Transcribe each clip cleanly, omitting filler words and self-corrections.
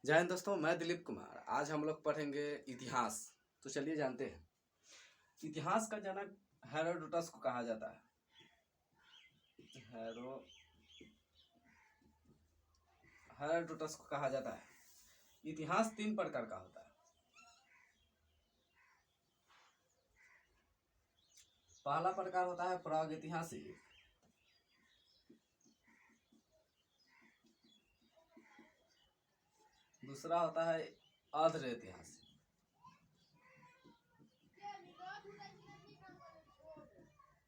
जय हिंद दोस्तों, मैं दिलीप कुमार। आज हम लोग पढ़ेंगे इतिहास। तो चलिए जानते हैं। इतिहास का जनक हेरोडोटस को कहा जाता है। हेरोडोटस को कहा जाता है। इतिहास 3 प्रकार का होता है। पहला प्रकार होता है प्रागैतिहासिक। दूसरा होता है अर्ध ऐतिहासिक।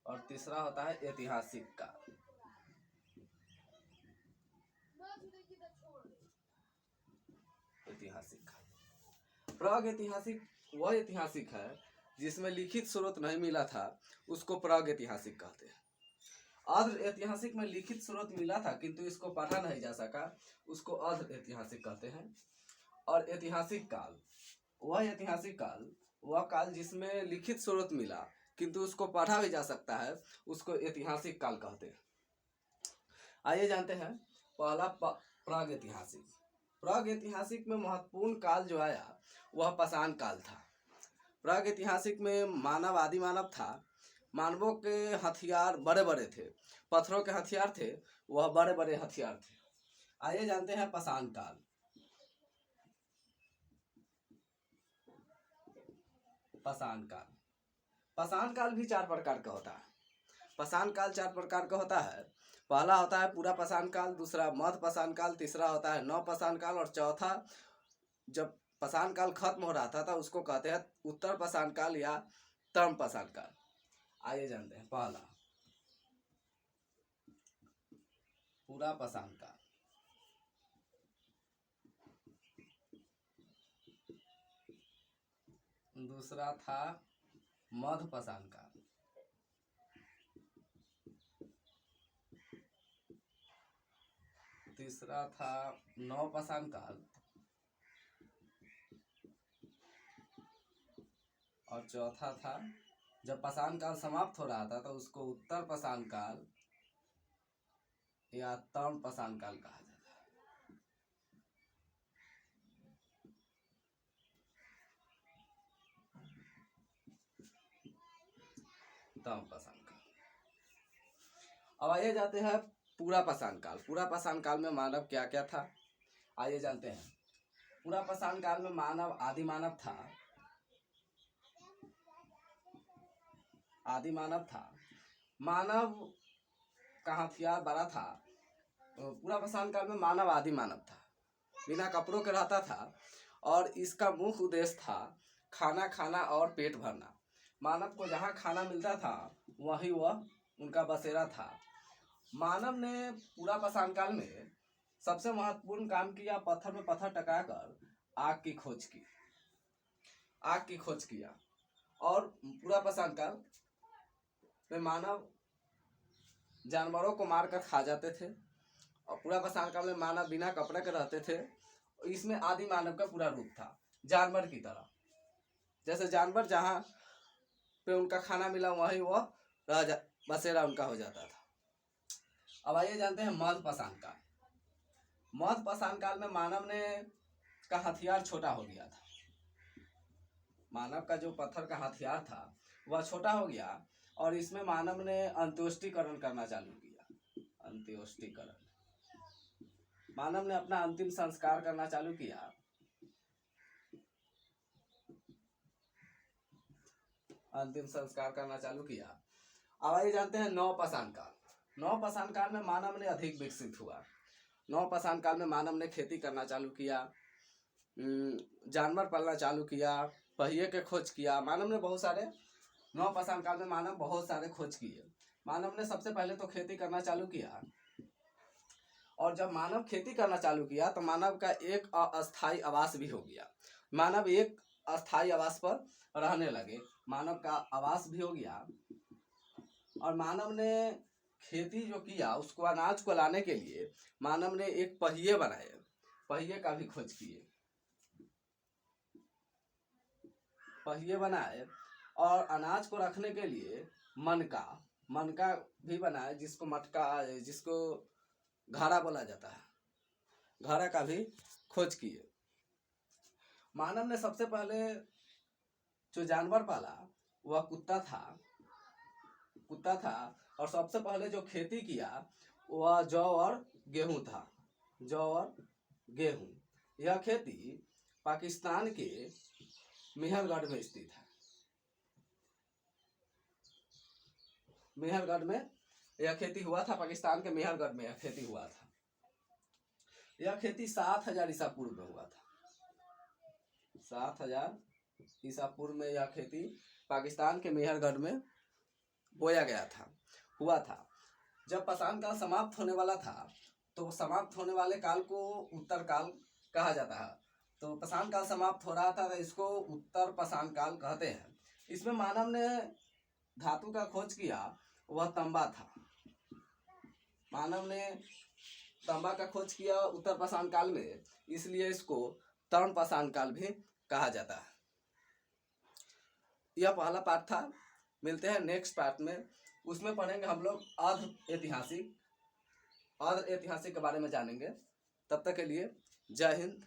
और तीसरा होता है ऐतिहासिक काल। ऐतिहासिक काल। प्रागैतिहासिक वह ऐतिहासिक है जिसमें लिखित स्रोत नहीं मिला था, उसको प्रागैतिहासिक कहते हैं। अर्ध ऐतिहासिक में लिखित स्रोत मिला था किंतु इसको पढ़ा नहीं जा सका, उसको अर्ध ऐतिहासिक कहते हैं। और ऐतिहासिक काल वह काल जिसमें लिखित स्रोत मिला किंतु उसको पढ़ा भी जा सकता है, उसको ऐतिहासिक काल कहते हैं। आइए जानते हैं। पहला प्रागैतिहासिक। प्रागैतिहासिक में महत्वपूर्ण काल जो आया वह पाषाण काल था। प्रागैतिहासिक में आदि मानव था। मानवों के हथियार बड़े बड़े थे, पत्थरों के हथियार थे, वह बड़े बड़े हथियार थे। आइए जानते हैं पाषाण काल। पाषाण काल भी 4 प्रकार का होता है। पाषाण काल 4 प्रकार का होता है। पहला होता है पूरा पाषाण काल, दूसरा मध्य पाषाण काल, तीसरा होता है नव पाषाण काल, और चौथा जब पाषाण काल खत्म हो रहा था उसको कहते हैं उत्तर पाषाण काल या तम पाषाण काल। आइए जानते हैं। पहला पूरा पाषाण काल। दूसरा था मध्य पाषाण काल। तीसरा था नव पाषाण काल। और चौथा था जब पाषाण काल समाप्त हो रहा था तो उसको उत्तर पाषाण काल या तम पाषाण काल कहा जाता है। तम पाषाण काल। अब आइए जाते हैं पूरा पाषाण काल। पूरा पाषाण काल में मानव क्या क्या था, आइए जानते हैं। पूरा पाषाण काल में आदि मानव था। मानव का हथियार बड़ा था। पूरा पाषाण काल में मानव आदि मानव था, बिना कपड़ों के रहता था और इसका मुख्य उद्देश्य था खाना खाना और पेट भरना। मानव को जहाँ खाना मिलता था वहीं वह उनका बसेरा था। मानव ने पूरा पाषाण काल में सबसे महत्वपूर्ण काम किया, पत्थर में पत्थर टकराकर आग की खोज किया। और पूरा पाषाण काल में मानव जानवरों को मारकर खा जाते थे। और पूरा पाषाण काल में मानव बिना कपड़े के रहते थे। इसमें आदि मानव का पूरा रूप था जानवर की तरह। जैसे जानवर जहाँ पे उनका खाना मिला वहीं वह बसेरा उनका हो जाता था। अब आइए जानते हैं मध्य पाषाण काल। मध्य पाषाण काल में मानव ने का हथियार छोटा हो गया था। मानव का जो पत्थर का हथियार था वह छोटा हो गया और इसमें मानव ने अंत्योष्टिकरण करना चालू किया। मानव ने अपना अंतिम संस्कार करना चालू किया। अब आइए जानते हैं नव पाषाण काल। नव पाषाण काल में मानव ने अधिक विकसित हुआ। नव पाषाण काल में मानव ने खेती करना चालू किया, जानवर पालना चालू किया, पहिए के खोज किया। नव पाषाण काल में मानव बहुत सारे खोज किए। मानव ने सबसे पहले तो खेती करना चालू किया। और जब मानव खेती करना चालू किया तो मानव का एक अस्थायी आवास भी हो गया। मानव एक अस्थायी आवास पर रहने लगे। मानव का आवास भी हो गया और मानव ने खेती जो किया उसको अनाज को लाने के लिए मानव ने एक पहिए बनाए, पहिए का भी खोज किए। पहिए बनाए और अनाज को रखने के लिए मनका भी बनाए, जिसको घड़ा बोला जाता है। घड़ा का भी खोज किए। मानव ने सबसे पहले जो जानवर पाला वह कुत्ता था और सबसे पहले जो खेती किया वह जौ और गेहूं था। जौ और गेहूं, यह खेती पाकिस्तान के मेहरगढ़ में स्थित है। मेहरगढ़ में यह खेती हुआ था, पाकिस्तान के मेहरगढ़ में यह खेती हुआ था। यह खेती 7000 ईसा पूर्व में हुआ था। 7000 ईसा पूर्व में यह खेती पाकिस्तान के मेहरगढ़ में बोया गया था, हुआ था। जब पाषाण काल समाप्त होने वाला था तो समाप्त होने वाले काल को उत्तर काल कहा जाता है। तो पाषाण काल समाप्त हो रहा था तो इसको उत्तर पाषाण काल कहते हैं। इसमें मानव ने धातु का खोज किया, वह तांबा था। मानव ने तांबा का खोज किया उत्तर पाषाण काल में, इसलिए इसको तरण पाषाण काल भी कहा जाता है। यह पहला पार्ट था। मिलते हैं नेक्स्ट पार्ट में, उसमें पढ़ेंगे हम लोग अर्ध ऐतिहासिक के बारे में जानेंगे। तब तक के लिए जय हिंद।